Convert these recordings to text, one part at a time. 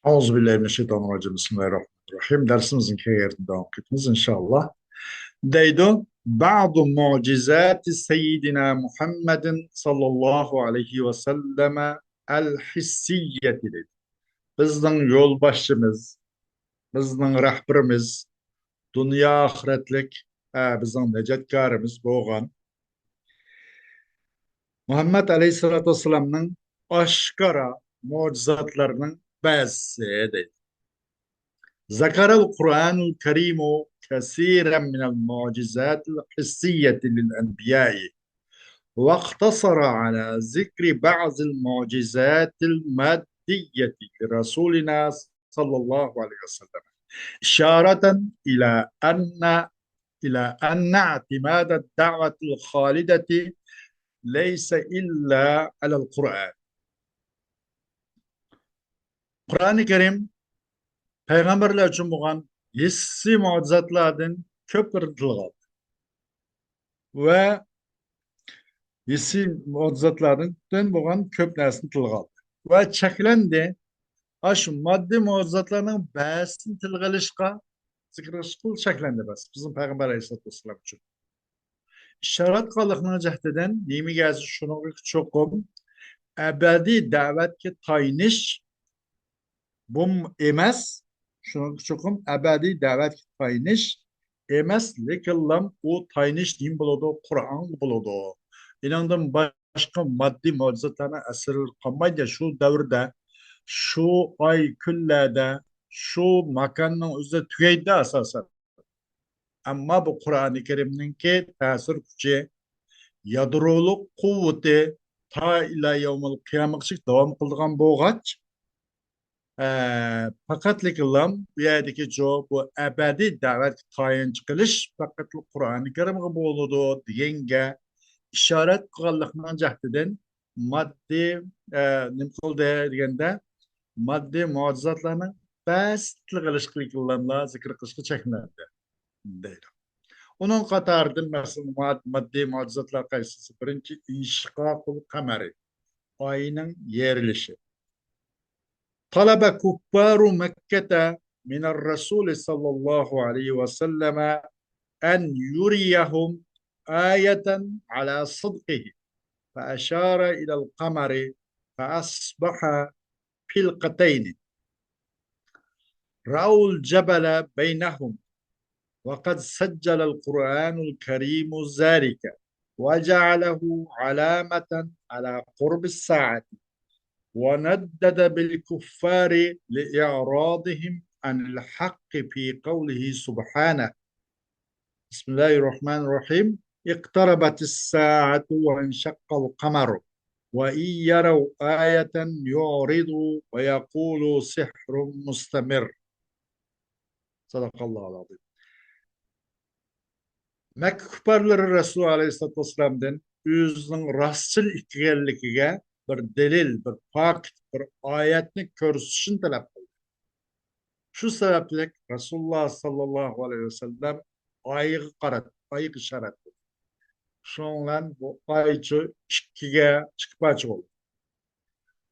Euzubillahimineşşeytanirracim. Bismillahirrahmanirrahim. Dersimizin yerine devam etmemiz inşallah. Deydu, ba'du mucizati seyyidina Muhammedin sallallahu aleyhi ve selleme el-hissiyeti dedi. Bizden yolbaşçımız, bizden rehberimiz, dünya ahiretlik, bizden necatkarimiz boğan Muhammed aleyhissalatü vesselam'nın aşkara mucizatlarının bazısı dedi. ذكر القرآن الكريم كثيرا من المعجزات الحسية للأنبياء واقتصر على ذكر بعض المعجزات المادية لرسولنا صلى الله عليه وسلم إشارة إلى أن اعتماد الدعوة الخالدة ليس إلا على القرآن. Kur'an-ı Kerim Peygamberler için bulan hissi mucizatlardan köpleri tılgadı. Ve hissi mucizatlardan bulan köp nersini tılgadı. Ve çeklendi. Aşı maddi mucizatlarının bəsini tılgalışqa zikreşkul çeklendi bas. Bizim Peygamber Aleyhisselatü Vesselam için. İşaret kalıqına cehdeden neymi gelsi şunu çokum ebedi davet ki tayiniş bum emas şunu çokum ebedi davet ki tayiniş emas lekin o tayiniş din buludu Kur'an buludu. İnandım başka maddi mucizatlarına esir kalmayınca şu devirde şu ay küllerde şu makanın üzerinde tüyeydi asasen. Ama bu Kur'an-ı Kerim'ninki tesir gücü yadroluk kuvveti ta ila yevmil kıyametçik devam kıldıgan boğaç fakat lekilam bu yerdeki bu ebedi davet tayin çıkılış fakat Kur'an-ı Kerim'e buludu diyenge işaret kıllıkından cahdeden maddi nimkul degende maddi mucizatlarını bas tilgilishliklarla zikr qilishga cheklanadi deydi. Onun qatoridan masalan maddi mucizatlar qaysisi? Birinchi inshiqoqul qamari, oyning yerilishi. Talaba kuffaru Makkata min ar-rasul sallallahu alayhi ve sellem an yuriyahum ayatan ala sidqihi فأشار إلى القمر فأصبح فلقتين رأوا الجبل بينهم وقد سجل القرآن الكريم ذلك وجعله علامة على قرب الساعة وندد بالكفار لإعراضهم عن الحق في قوله سبحانه بسم الله الرحمن الرحيم اقتربت الساعة وانشق القمر وإن يروا آية يعرضوا ويقولوا سحر مستمر صدق الله العظيم. Mekke küpärleri Resulü Aleyhisselatü Vesselam'dan özünün rastçıl ikiliğine bir delil, bir fakt, bir ayetini körsüşün talep kıldı. Şu sebeple Resulullah sallallahu aleyhi ve sellem ayı qarat, ayı işaret kıldı. Şonla bu ayçı ikiye çıkıpaç oldu.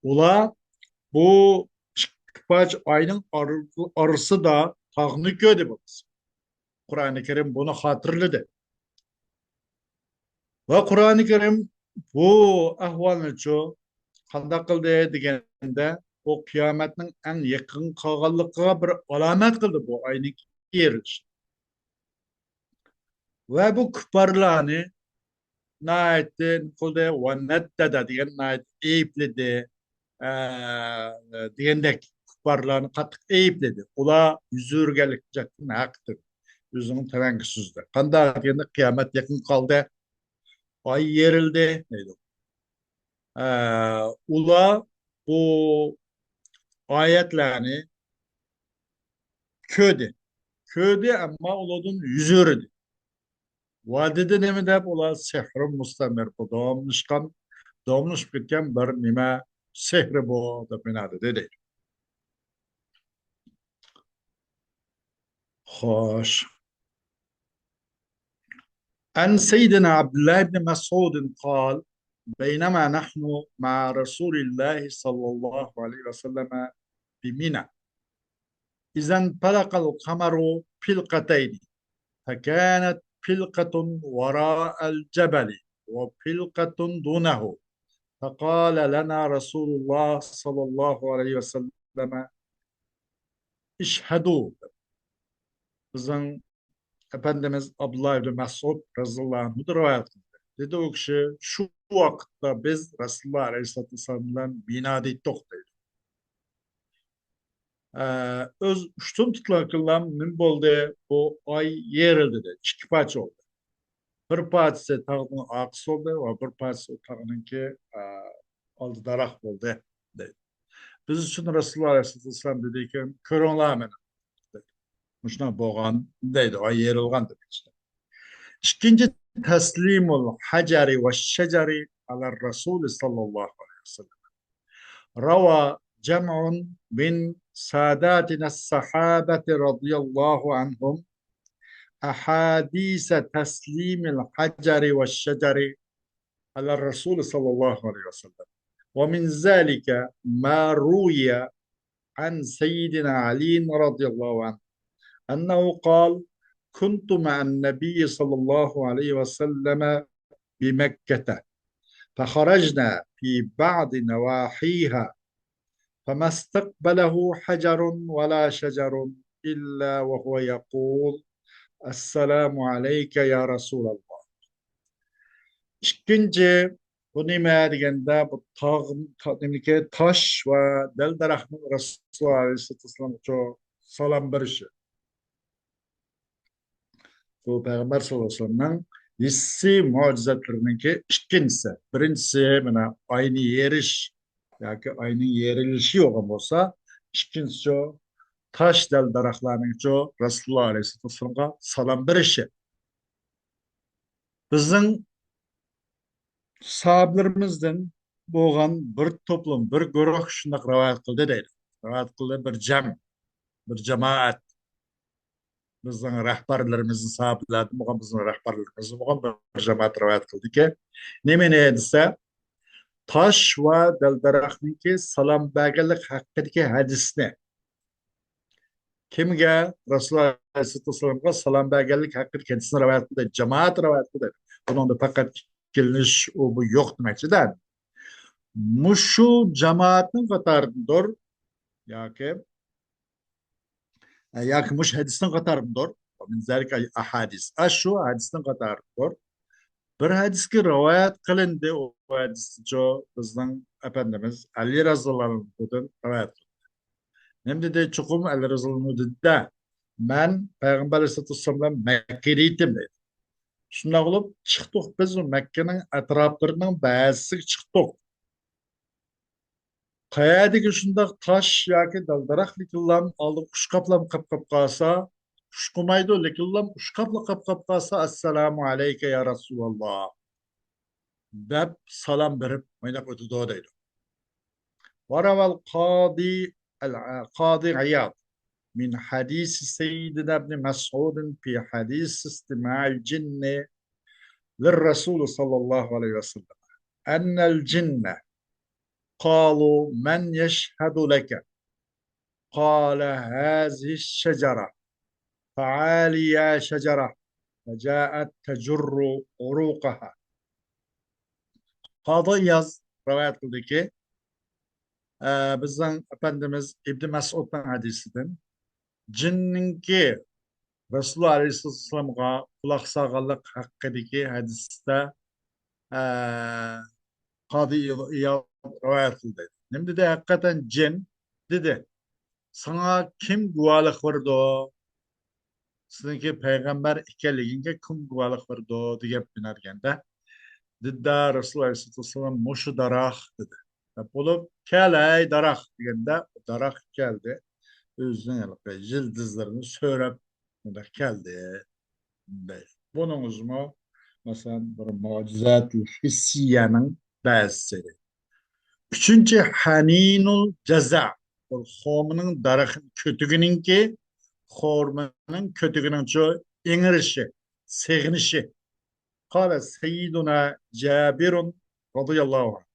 Ula bu çıkıpaç ayının arısı da tağını gördü babası. Kur'an-ı Kerim bunu hatırladı. Ve Kur'an-ı Kerim bu ahvalını çoğu kanda kıldı degende o kıyametin en yakın kalganlıkına bir alamet kıldı bu ayının yeriliş. Ve bu küpärlarını naitti kıldı ve neddede diyen nait eyipledi diyendek küpärlarını katık eyipledi. Ula yüzürgelik jaktın haktır. Yüzünün tevenküsüzdür. Kanda diyende kıyamet yakın kaldı. Ay yerildi. Neydi? Ula bu ayetlerini köydü. Köydü ama uladın yüzürdü. Vadide ne mi deyip ula sehrim mustamir bu doğumluş bitken bir nime sehri bu da binadı dedi. Hoş. عن سيدنا عبد الله بن مسعود قال بينما نحن مع رسول الله صلى الله عليه وسلم بمنى إذا انطلق القمر فلقتين فكانت فلقة وراء الجبل وفلقة دونه فقال لنا رسول الله صلى الله عليه وسلم اشهدوا. Bizden Efendimiz Abdullah ibn Mesud radıyallahu anh'u rivayet kıldı. Dedi o kişi şu vakitte biz Resulullah Aleyhisselatü Vesselam'dan bina ettik dedi. Öz uçtum tutulan kıllam min boldu bu ay yerildi dedi. İki parça oldu. Bir parçası tağının aksı oldu ve bir parçası tağının ki aldı darak oldu dedi. Biz için Resulullah Aleyhisselatü Vesselam dedi ki körünler meni dedi. Muşna boğan dedi. Ay yerilgan dedi işte. İkinci teslimul hacari ve şecari ala Resul sallallahu aleyhi ve sellem. Rava cem'un min sadatina sahabeti radıyallahu anhum ahadise teslimil hacari ve şecari ala Resul sallallahu aleyhi ve sellem. ومن ذلك ما روي عن سيدنا علي رضي الله عنه أنه قال كنت مع النبي صلى الله عليه وسلم بمكة فخرجنا في بعض نواحيها فما استقبله حجر ولا شجر إلا وهو يقول السلام عليك يا رسول الله. İkinci bu nime degende bu taş ve del darahın Resulullah Aleyhisselam çok salam verişi. Bu Peygamber sallallahu aleyhi ve sellem'in hissi mucizetlerininki ikincisi. Birincisi bana aynı yeriş, yani aynı yerilişi yok olsa, ikincisi o taş del daraklarının çoğu Resulullah Aleyhisselam'a salam verişi. Bizim sahabelerimizden boğan bir toplum, bir güruh şundak rivayet kıldı deydi. Rivayet kıldı bir bir cemaat. Bizden rehberlerimizin sahabelerden bu bizim rehberlerimizin bu bir cemaat rivayet kıldı ki ne edilse taş ve deldarakniki salam bergelik hakkındaki hadisine kimge Resulullah Aleyhisselam'a salam bergelik hakkında kendisine rivayet kıldı. Cemaat rivayet kıldı. Bunun da fakat geliniş o bu yok demekçiden. Muşu cemaatin katarındır. Ya ki muş hadisten katarındır. Min zalika ahadis. Aşu hadisten katarındır. Bir hadis ki rivayet kılındı. O hadis jo bizden Efendimiz Ali Razıallahu anhu'dan rivayet kıldı. Hem de çukum Ali Razıallahu anhu dedi de ben Peygamber Aleyhisselatü Vesselam'dan Mekke'deydim dedi. Şundan olup çıktık biz Mekke'nin etraflarından bazısı çıktık. Kayadaki şundak taş yaki daldarak likillam aldım kuşkaplam kap kalsa kuşkumaydı likillam kuşkapla kap kalsa Esselamu aleyke ya Resulallah dep salam verip maynak ötüdü odaydı. Varaval Qadi İyad min hadisi Seyyidina ibn Mes'udin fi hadis istima'il cinni للرسول صلى الله عليه وسلم أن الجن قالوا من يشهد لك قال هذه الشجرة فعالي يا شجرة فجاءت تجر عروقها. Kadı yaz rivayet kıldı ki bizden Efendimiz İbn Mesud'dan hadisinden cinninki Resulullah Aleyhisselam'a kulak sağlık hakkındaki hadiste e, Kadı yaz rivayet kıldı. Hem dedi hakikaten cin dedi sana kim guvalık verdi o? Sizinki peygamber ikiliğince kim guvalık verdi o diye binerken Didda Resulullah Aleyhisselam muşu darak dedi. Bulup keley darak degende darak geldi. Özüne yalıp yıldızlarını söylep geldi. Bunun uzmu mesela bir mucizat-ı hissiyenin bazısı. Üçüncü haninul ceza. Hormonun darakın kötügünün ki hormonun kötügünün çoğu inirişi, seğinişi. قال سيدنا جابر رضي الله عنه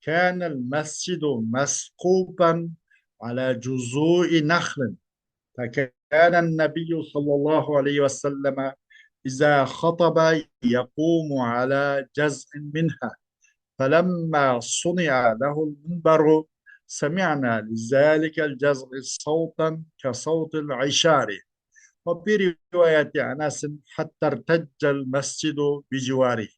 كان المسجد مسقوبا على جذوع نخل فكان النبي صلى الله عليه وسلم إذا خطب يقوم على جزء منها. فلما صنع له المنبر سمعنا لذلك الجزء صوتا كصوت العشار. وفي رواية أنس حتى ارتج المسجد بجواره.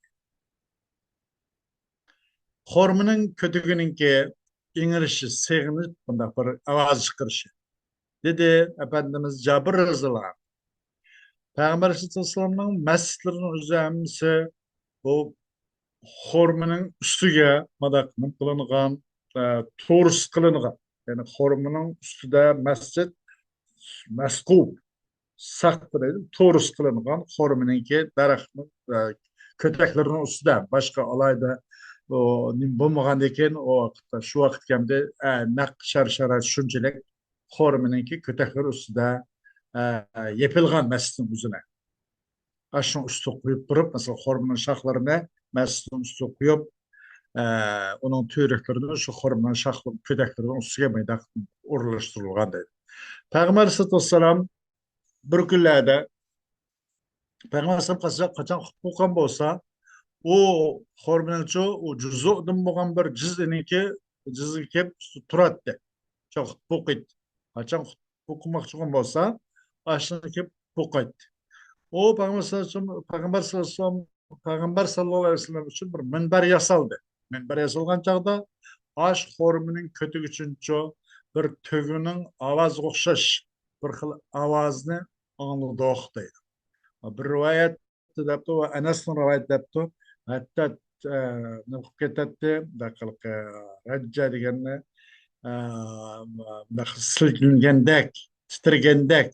Hormunun kötügününki İngilizce sığınıp bunda bir avaz çıkırışı. Dedi Efendimiz Cabir Rızılan. Peygamber Aleyhisselam'ın mescidlerinin üzerimizi bu hormunun üstüge madakınıp kılıngan, turist kılıngan. Yani hormunun üstüde mescid meskub sak dedim. Turist kılıngan hormununki daraxtın köteklerinin üstüde. Başka alayda o bulmagan eken o vaqtda şu vaqt kemde naq şarşara şunçalik hormununki kötekler üstüde yapılgan mescidin üzerine. Aşın üstü koyup durup mesela hormonun şahlarını mescidin üstü koyup onun tüyreklerini şu hormonun şahların köteklerinin üstüge maydak uğurlaştırılgan dedi. Peygamber Aleyhisselam bir günlerde Peygamber Aleyhisselam kaçan hukukan bolsa o hormoncu o cüzü'dün boğan bir cüz'iniki cüz'i kep turatdı. Çok hukuk Kaçan hukumak çıkan bolsa aşını kep hukuk. O Peygamber sallallahu aleyhi ve sellem için bir minber yasaldı. Minber yasalgan çağda aş hormonun kötü üçüncü bir tөгünün avaz okşaş bir xil avazını anladı oxtaydı. Bir rivayet depti ve Enes'in rivayet depti. Hatta ne ketatti dakik racca deganni silkingandek titrgandek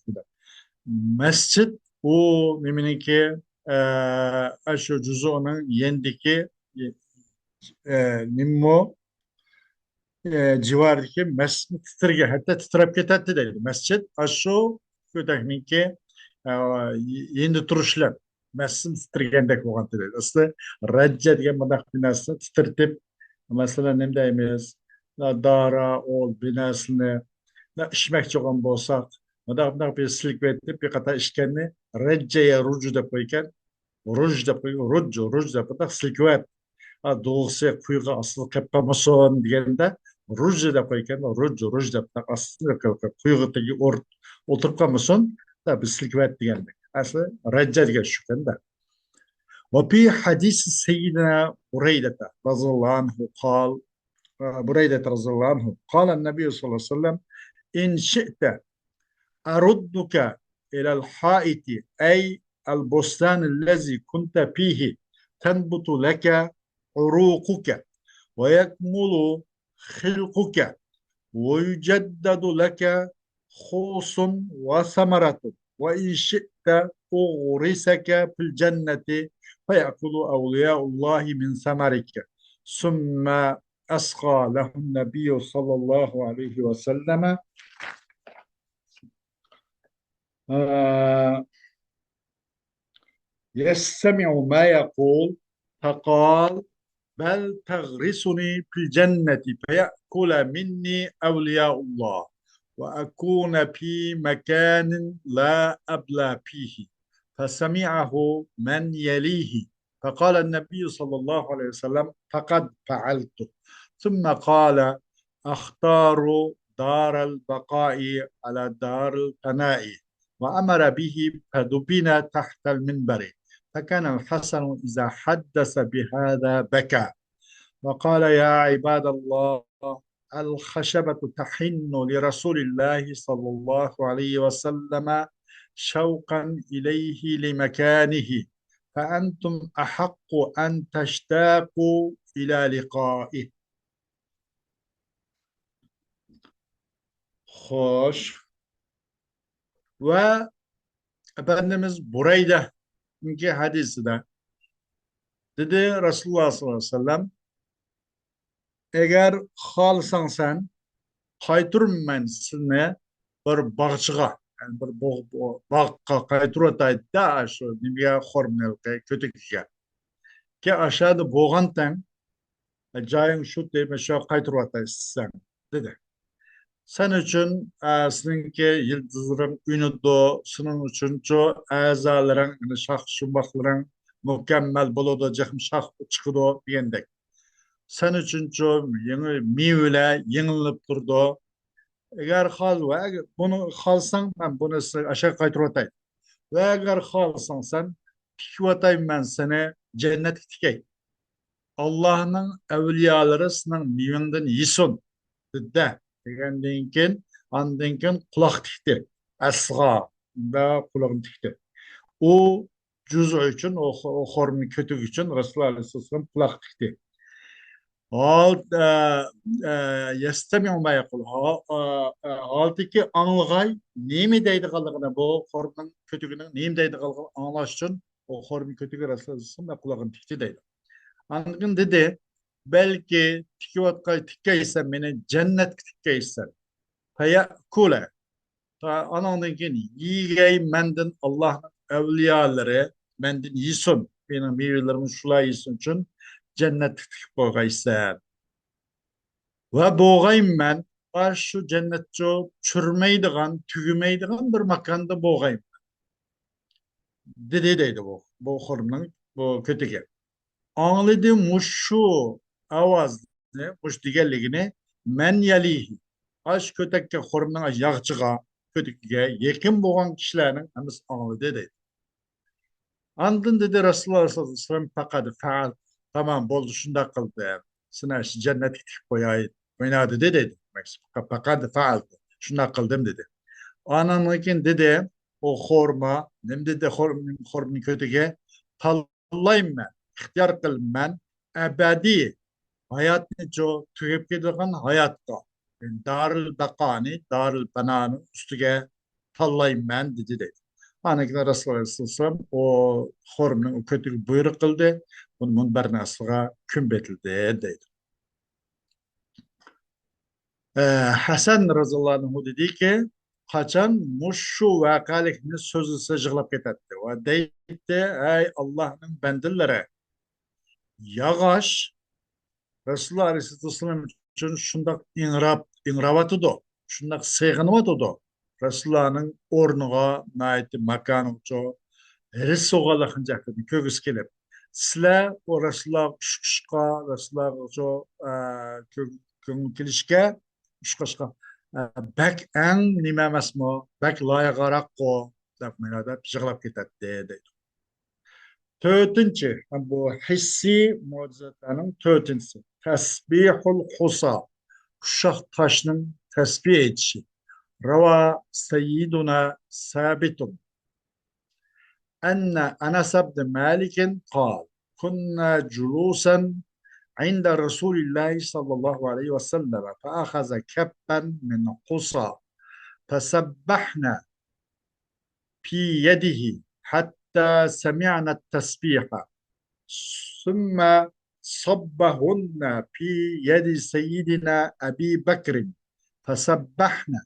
mescid u nimeniki aşu cüzünün yendiki nimmo civardaki mescid titrge hatta titrab ketatti deydi. Mescid aşu kötekninki yendi turuşlar mescid titrgandek bo'lgan deydi. Asli rajja degan bunday binasini titirtib masalan nima deymiz dara ol binasini ishmoqchi bo'lgan bo'lsak bunday bir silkib etib bir qator ishkanni rajjaya ruju deb qo'ygan ruj deb qo'ygan ruj deb silkib doğusu kuyuğa asılı kapamason degende ruj deb qo'ygan ruj deb asılı kuyuğdagi o'tirib qolmasin da biz silkib degandek asli rajja degan shu kanda. وفي حديث سيدنا بريدة رضي الله عنه قال بريدة رضي الله عنه قال النبي صلى الله عليه وسلم إن شئت أردك إلى الحائط أي البستان الذي كنت فيه تنبت لك عروقك ويكمل خلقك ويجدد لك خوص وثمرة وإن شئت أغرسك في الجنة فيأكل أولياء الله من ثمرك ثم أسقى له النبي صلى الله عليه وسلم يستمع ما يقول فقال بل تغرسني في الجنة فيأكل مني أولياء الله وأكون في مكان لا أبلى فيه فسمعه من يليه فقال النبي صلى الله عليه وسلم فقد فعلت ثم قال أختار دار البقاء على دار الفناء وأمر به فدبن تحت المنبر فكان الحسن إذا حدث بهذا بكى وقال يا عباد الله الخشبة تحن لرسول الله صلى الله عليه وسلم شوقا إليه لمكانه فأنتم أحق أن تشتاقوا إلى لقائه. خوش ve Efendimiz Bureyde'ninki hadisi de dedi Resulullah sallallahu aleyhi ve sellem eğer halsan sen kaytırım ben sizinle bir bağçığa yani bir bağqa kaytırotaydı da şu nimeye hormonel kötüge ki aşağıda boğantan cayın şu deyip şu kaytırotaydı sen dedi. Sen üçün sizinki yıldızların ünüdü, senin üçün ço azaların, şah şumbakların mükemmel boludacak şah çıkıdı diyendek. Sen üçün ço yeni mivile yenilip durdu. Eğer bunu halsan ben bunu size aşağı kaytırı atayım. Ve eğer halsan sen tikip atayım ben seni cennet tikey. Allah'ın evliyaları senin mivinden yisun. De degenden keyin andan keyin quloq tikdi asg'a da qulog'ini tikdi u juzu uchun o xormi kötük uchun rasululloh alayhissalom quloq tikdi hol yastamiu ma yaqul holdiki anglag'ay nemi deydiganligini bu xormning kötügінің nemi deydiganligini anglash uchun o xormi kötügü rasululloh alayhissalom qulog'ini tikdi deydi. Anladın dedi. Belki tikivatkay tikkeysen beni cennet tikkeysen. Taya kule. Ta anandın ki yiyey mendin Allah'ın evliyaları mendin yisun. Benim meyvelerimin şula yisun için cennet tikip boğaysan. Ve boğayım ben. Var şu cennetçi çürmeydiğen, tügümeydiğen bir makanda boğayım. Dedi deydi bu. Bu hormonun bu kötüge. Anladı muşu avaz muş digerligini men yalihi aş kötekke horunun yağçıga kötükge yekin boğan kişilerin hemis anladı dedi. Andın dedi Resulullah sallallahu aleyhi ve sellem fakadı faal tamam boldu şunda kıldı. Sına cennet itip koyaydı. Oynadı dedi. Fakadı faal şunda kıldım dedi. Ananıkin dedi o horma nem dedi hormun kötüge tallayım ben ihtiyar kılım ben ebedi hayatını çok tükep gidilen hayatta yani darül bakani darül bananı üstüge tallayım ben dedi. Anakine Resulullah Aleyhisselam o hormun o kötülük buyruk kıldı. Bunun bernasıga kümbetildi dedi. Hasan radıyallahu anh dedi ki kaçan muşu vakalikini sözü sıcıklap getirdi. Ve deyip ey Allah'ın bendirlere yağış Resulullah Aleyhisselam için şundak inrabatıdı. Şundak seyğınıvatıdı. Resulullah'ın ornuğa naiti makanı ço ris oğalakıncaktı kögüs kelip. Sizler o Resulullah uşkuşka Resulullah ço kilişke uşkuşka bek en nimemes mo bek layıqarak ko dep menada pişiqlap ketet dedi. Tötüncü, bu hissi mucizelerinin tötüncüsü. Tesbihul husa. Kuşak taşının tesbih edişi. Rava seyyiduna sabitun. Enne Enes ibn Malik'in kal. Kunna culusen عند رسول الله صلى الله عليه وسلم فأخذ كبا من قصى فسبحنا في يده حتى سمعنا التسبيح ثم صبهن في يد سيدنا أبي بكر فسبحنا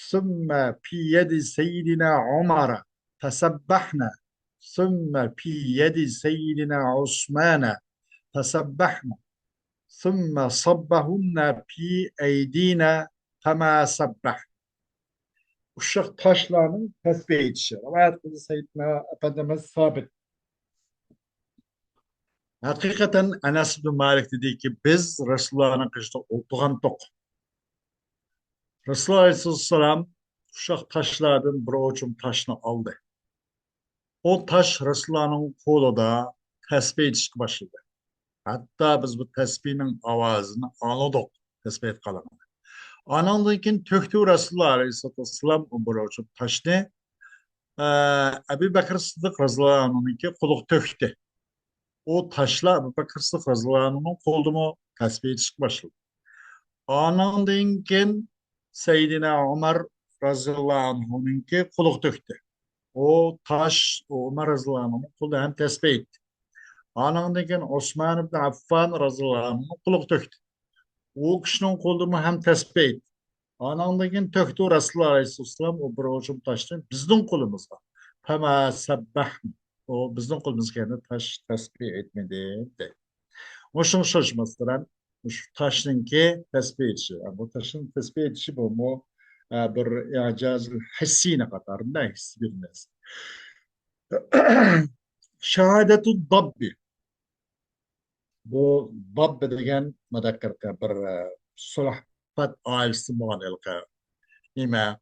ثم في يد سيدنا عمر فسبحنا ثم في يد سيدنا عثمان فسبحنا ثم صبهن في أيدينا كما سبح Uşak taşlarının tesbih edişi. Rivayet kızı Seyyidina Efendimiz sabit. Hakikaten Enes bin Malik dedi ki biz Resulullah'ın kışta otuğan tok. Resulullah Aleyhisselam uşak taşlardan bir uçum taşını aldı. O taş Resulullah'ın kolunda tesbih edişki başladı. Hatta biz bu tesbihin avazını anladık. Tesbih et kalan. Anandan töktü Resulullah Aleyhisselam bir uçum taşını Ebu Bekir Sıddık Resulullah anh'ınki kuluk töktü. O taşla Ebu Bekir Sıddık Resulullah anh'ın kolunu tesbih edişki başladı. Anandan keyin Seyyidina Ömer radıyallahu anh'ınki kuluk döktü. O taş o Ömer radıyallahu anh'ın kulu hem tesbih etti. Anandan keyin Osman ibn Affan radıyallahu anh'ın kuluk döktü. O kişinin kulu hem tesbih etti. Anandan keyin töktü Resulullah Aleyhisselam o bir uçum taştı bizden kulumuzga. Fema sebbahna. O bizden kulumuzga taş tesbih etmedi. O şunu şaşmastıran Şu taşınki tespih edişi. Bu taşın tespih edişi bu mu? Bir icaz hissine katarında hissi bilmez. Şehadetu dabbi. Bu dabbi degen madakkar bir sulhfat ailesi boğan ilka. Nime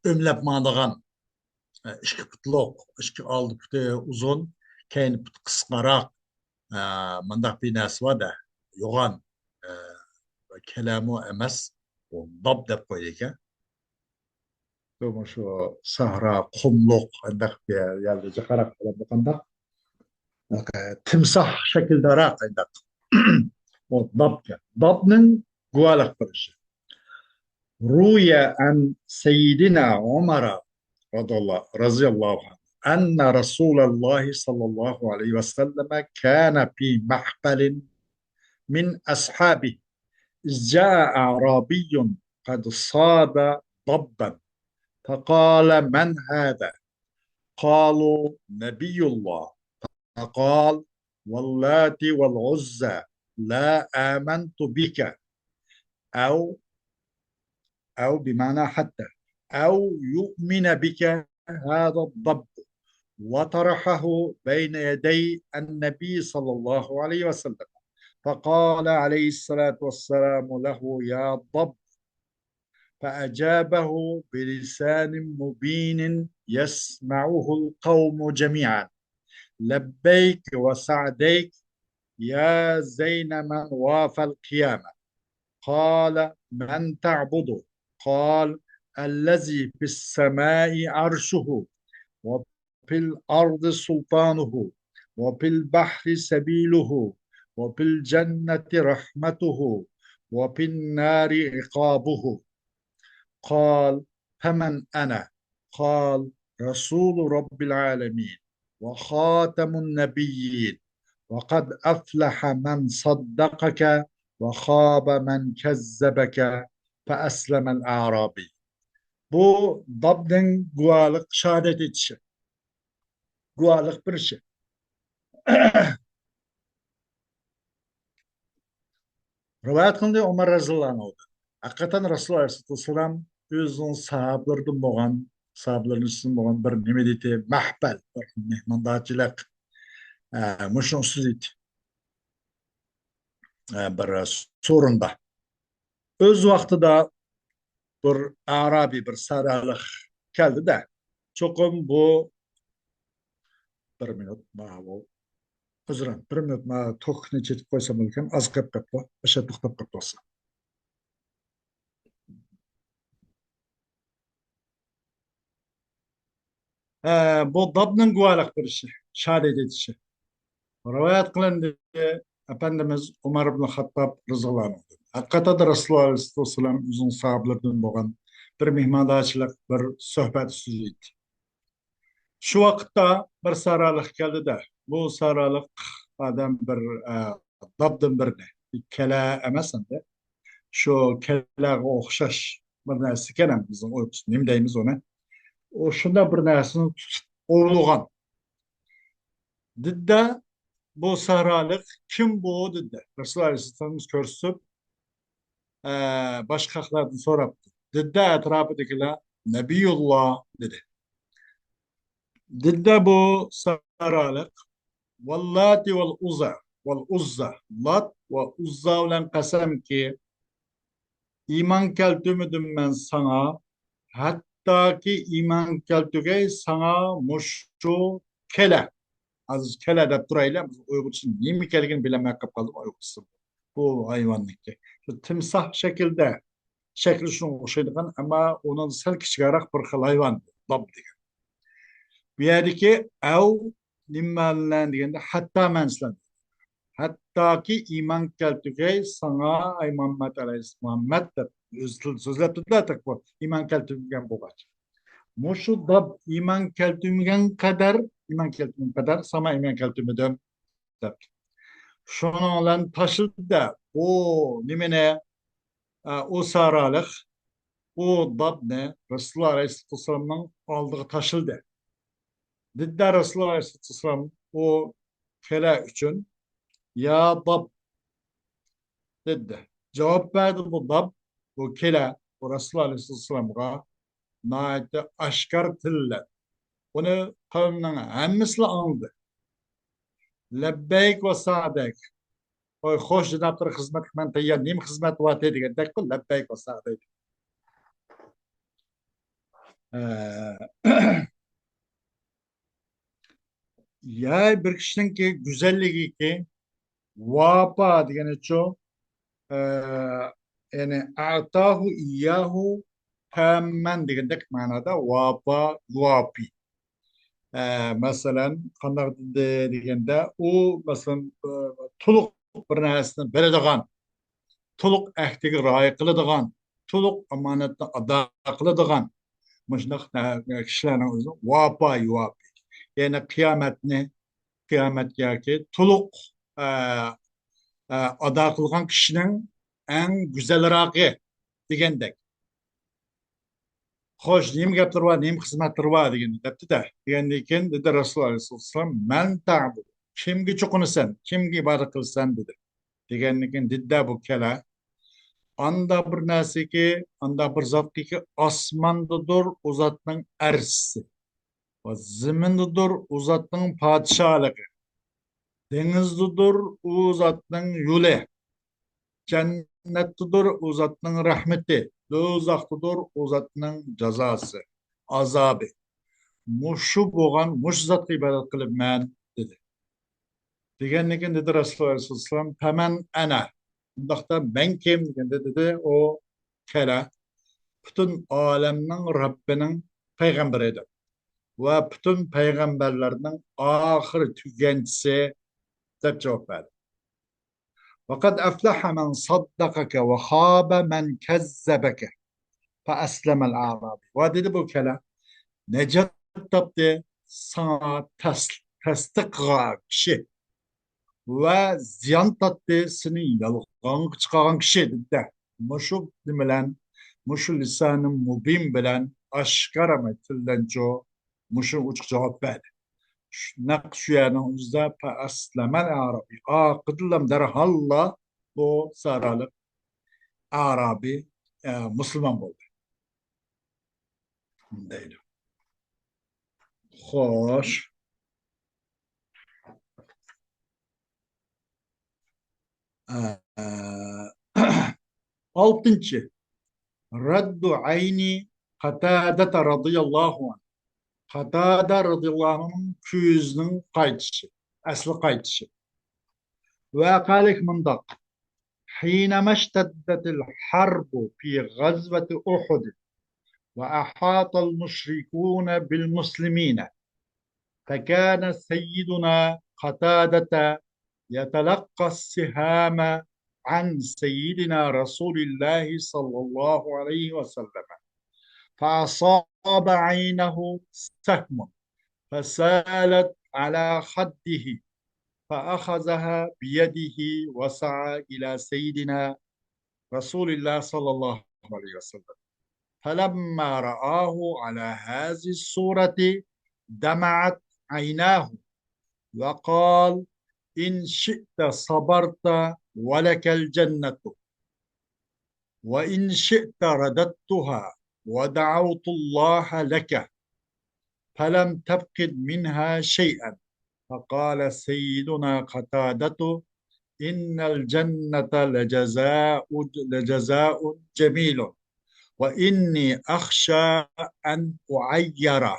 ömlep mağdagan işki putluk, işki aldı putu uzun, keyin put kısqarak mandak bir nas var da yoğan kelamı emas o dab deb koydu ekan. Şu sahra, kumluk, andak bir yerde cakarak bakanda timsah şekilderak andak. O dab ya. Dab'nın guvalak bir روي عن سيدنا عمر رضي الله عنه أن رسول الله صلى الله عليه وسلم كان في محفل من أصحابه إذ جاء أعرابي قد صاد ضبا فقال من هذا؟ قالوا نبي الله. فقال واللات والعزى لا آمنت بك أو بمعنى حتى أو يؤمن بك هذا الضب وطرحه بين يدي النبي صلى الله عليه وسلم فقال عليه الصلاة والسلام له يا ضب فأجابه بلسان مبين يسمعه القوم جميعا لبيك وسعديك يا زين من وافى القيامة. قال من تعبده؟ قال الذي في السماء عرشه وفي الأرض سلطانه وفي البحر سبيله وفي الجنة رحمته وفي النار عقابه. قال فمن أنا؟ قال رسول رب العالمين وخاتم النبيين وقد أفلح من صدقك وخاب من كذبك فأسلم الأعرابي. Bu Dab'den guvalık şehadet etişi. Guvalık bir şey. Rivayet kılındı Ömer radıyallahu anh oldu. Hakikaten Resulullah aleyhisselam özünün sahablarından boğan, sahabların üstünden boğan bir nime deydi, mahbel, bir mehmandacılık, muşunsuz idi. Bir sorunda. Öz vaxtida bir Arabi, bir saraylık geldi de, çokum bu bir minut, bu özürüm, bir minut, tohne çetip koysam ülkem, az kap kapla, aşağı tohtap kaplasa. Bu Dab'nın guvalık bir şey, şehadet edişi. Rivayet kılındı Efendimiz Ömer ibn Hattab radıyallahu anh. Hakikaten de Resulullah aleyhisselam uzun sahabelerden boğan bir mihmandaşılık, bir sohbet süzüydü. Şu vakitte bir saraylık geldi de bu saraylık adam bir Dab'dan birine kela emasında şu kelaga okşaş bir narsa kenem bizim uykusu nimdeyimiz ona. O şunda bir narsani tutup ovluğan. Didde bu sahralık kim bu dedi. Resulullah Aleyhisselam'ız körsüp başkaklardan soraptı. Didde etrafıdakiler Nebiyullah dedi. Didde bu sahralık Vallati vel uzza vel uzza lat ve uzza ulan kasem ki iman keltümüdüm ben sana hatta ki iman keltüge sana muşu kele az kele de durayla uygusun nimi kelgin bilemek kapalım uygusun bu hayvanlık şu timsah şekilde şekli şunu okşaydıgan ama onun sel kişigarak bir xil hayvan dab degan bu yerdeki ev nimmalan degende hatta menslan hatta ki iman keltüge sana ay Muhammed Aleyhisselam Muhammed de sözlep tutla takva iman keltügen boğaç. Muşu dab iman keltügen kadar sama iman keltümüden dab. Şunu olan taşıdı da o nimene o saralık o dab ne Resulullah Aleyhisselam'ın aldığı taşıldı. Didde Resulullah Aleyhisselam o kele üçün ya dab dedi. Cevap verdi bu dab, bu kele, bu Resulullah Aleyhisselam'a naite aşkar tille. Bunu kavminin hemmisi anladı. Lebbeyk ve sa'dek. Oy hoş cenaptır hizmet men teyyan nim hizmet vate degan kul lebbeyk ve sa'dek. Ya bir kişinin ki güzelliği ki vapa degeni ço yani a'tahu iyyahu tammen degendek manada vapa vapi. Mesela kandak degende o mesela tuluk bir narsani beradigan, tuluk ahdiga rioya qiladigan, tuluk omonatni ado qiladigan mushunaq kishilarning o'zi vapa yuvapi. Ya'ni qiyomat yoki to'liq e, ado qilgan kishining eng go'zalrog'i degandek. Xo'sh, nima gaplar bor, nima xizmatlar bor degan debdi-da. Degandan keyin dedi Rasululloh alayhivasallam, "Man ta'bud." Kimga cho'qinasan, kimga ibodat qilsan dedi. Degandan keyin dedi bu kala anda bir narsaki, anda bir zotki osmondadir u zotning arshisi va zamindadir u zotning podshohligi. Dengizdedir u zotning yo'li, jannatdadir u zotning rahmati, do'zaxdadir u zotning jazosi, azobi. Mushu bo'lgan mush zotga ibodat qilibman dedi. Degandan keyin dedi Rasululloh alayhivasallam, "Faman ana." Bundaqda men kim deganda dedi o kala butun olamning Robbining payg'ambari edi va butun payg'ambarlarning oxiri tuganchisi deb javob berdi. وقد أفلح من صدقك وخاب من كذبك فأسلم الأعرابي. Ve bu kelam necat taptı sana tasdik kişi ve ziyan tattı seni yalgan çıkaran kişi dedi. Muşu bilen, muşu lisanın mubin bilen aşkara metillenco muşu uçuk cevap verdi. Nakşuyanın uzda pa aslamel Arabi. Kıdıllam derhalla bu saralık Arabi Müslüman oldu. Değil. Hoş. Altıncı. Raddu ayni Katadata radıyallahu anh. Katada radıyallahu anh'ın küyüzünün kaytışı. Aslı kaytışı. Ve kalik mındak. حينما اشتدت الحرب في غزوة أحد وأحاط المشركون بالمسلمين فكان سيدنا قتادة يتلقى السهام عن سيدنا رسول الله صلى الله عليه وسلم فأصاب عينه سهم فسالت على خده فأخذها بيده وسعى إلى سيدنا رسول الله صلى الله عليه وسلم فلما رآه على هذه الصورة دمعت عيناه وقال إن شئت صبرت ولك الجنة وإن شئت رددتها ودعوت الله لك فلم تفقد منها شيئا فقال سيدنا قتادة إن الجنة لجزاء جميل وإني أخشى أن أعير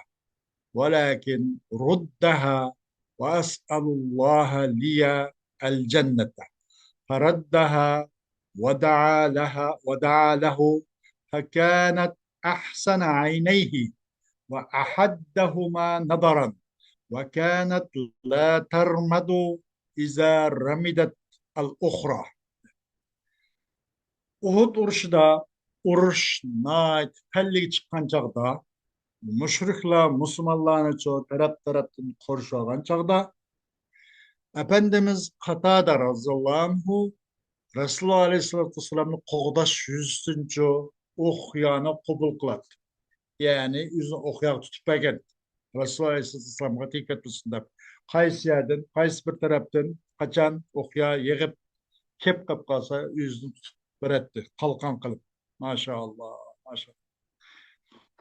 ولكن ردها وأسأل الله لي الجنة فردها ودعا له فكانت أحسن عينيه وأحدهما نظرا وكانت لا ترمد إذا رمدت الأخرى. Uhud uruşida uruş nait pelli çıkan çağda müşrikler Müslümanlarını çoğu taraftan koruşan çağda Efendimiz Katada radıyallahu anhu Resulullah aleyhissalatu vesselam'ın qoğdaş yüzüsünce oxuyanı qabul qıldı. Yani yüzünü oxuyak tutup bəgən Resulullah aleyhissalatu vesselam'a dikkat etsin. Qaysi yerden, qaysi bir taraftan kaçan okuya yığıp kep kap kalsa yüzünü tutup beretti. Kalkan kılıp. Maşallah. Maşallah.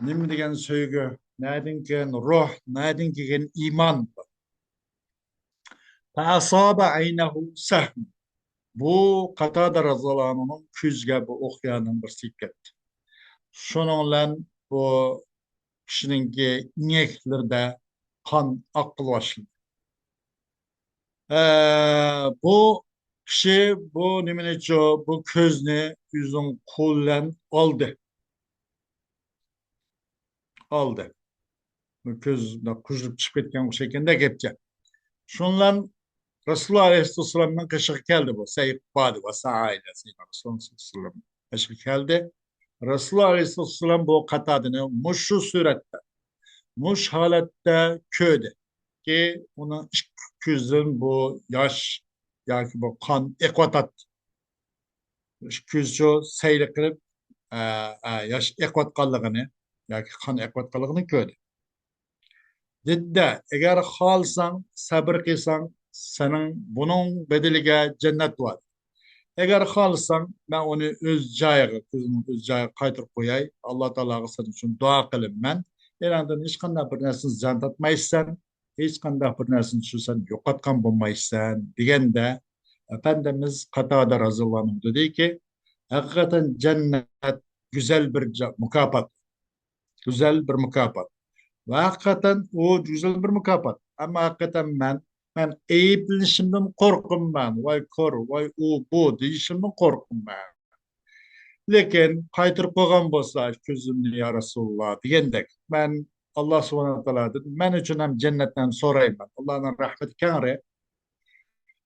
Nima degan sevgi, nereden kelgan ruh, nereden kelgan iman. Fasaba aynahu sahm. Bu Qatada radhiyallohu anhu'nun ko'ziga bu o'qyaning bir siyib ketdi. Shuninglan bu kishiningki inaklarida qon oqib boshladi. Bu kishi bu nimani bu ko'zni o'zining qo'lidan oldi. Oldi. Bu ko'z qujilib chiqib ketgan o'sha ekanda gapga. Shundan Resulullah Aleyhisselam'ın kaşık geldi bu. Seyyid Badi ve Sa'ayla Seyyid Resulullah Aleyhisselam kaşık geldi. Resulullah Aleyhisselam bu katadını muşu surette, muş halette köyde ki onun küzün bu yaş yani bu kan ekvatat küzçü seyli kılıp yaş ekvat kallığını yani kan ekvat kallığını köyde. Didde eğer halsan sabır kıysan senin bunun bedeliga cennet var. Eğer halsan ben onu öz joyiga, ko'zimni öz joyiga qaytarib qo'yay. Alloh taologa sen uchun duo qilaman. Erandan hech qanday bir narsani ziyon tortmaysan, hech qanday bir narsani sen yo'qotgan bo'lmaysan deganda Efendimiz Qatada roziyallohu anhu dediki, hakikaten cennet güzel bir mükafat, güzel bir mükafat. Ve hakikaten o güzel bir mükafat. Ama hakikaten ben eyiplenişimden korkum ben. Vay kor, vay o bu deyişimden korkum ben. Lekin qaytırıp koygan bolsa közümni ya Resulullah degендek. Ben Allah subhanahu wa ta'ala dedim. Men üçün hem cennetten sorayım ben. Allah'ın rahmeti kâri.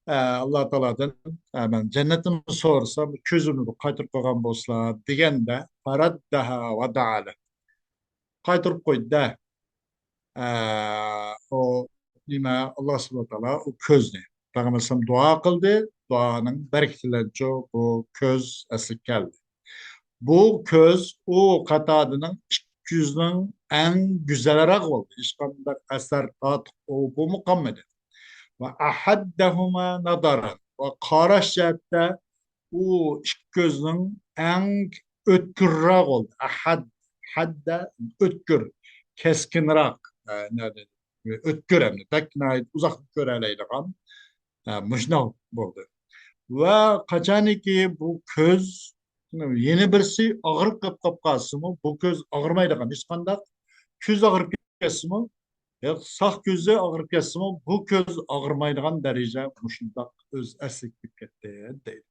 Allah Teala'dan ben cennetini sorsam közümni qaytırıp koygan bolsa degende faraddaha ve da'ale. Qaytırıp koydu da o nima Allah subhanahu wa taolo o ko'zni Payg'ambar alayhisalom duo qildi, duoning berekatilancha bu ko'z asli keldi. Bu ko'z u Qatadaning ikki yuzning eng go'zalroq bo'ldi. Hech qanday asar bu muqammada va ahaddahuma nadaran va qarash jihatda u ikki ko'zning eng o'tkirroq bo'ldi. Hadda o'tkir, keskinroq ötkür hem de tek uzak göreleydiğen müşnav buldu. Ve kaçani ki bu köz yeni birisi ağır kap kalsı mı bu köz ağırmaydiğen hiç kandak köz ağır kesi mi ya sağ gözü ağır kesi mi bu köz ağırmaydiğen derece müşndak öz esliklik etti değil.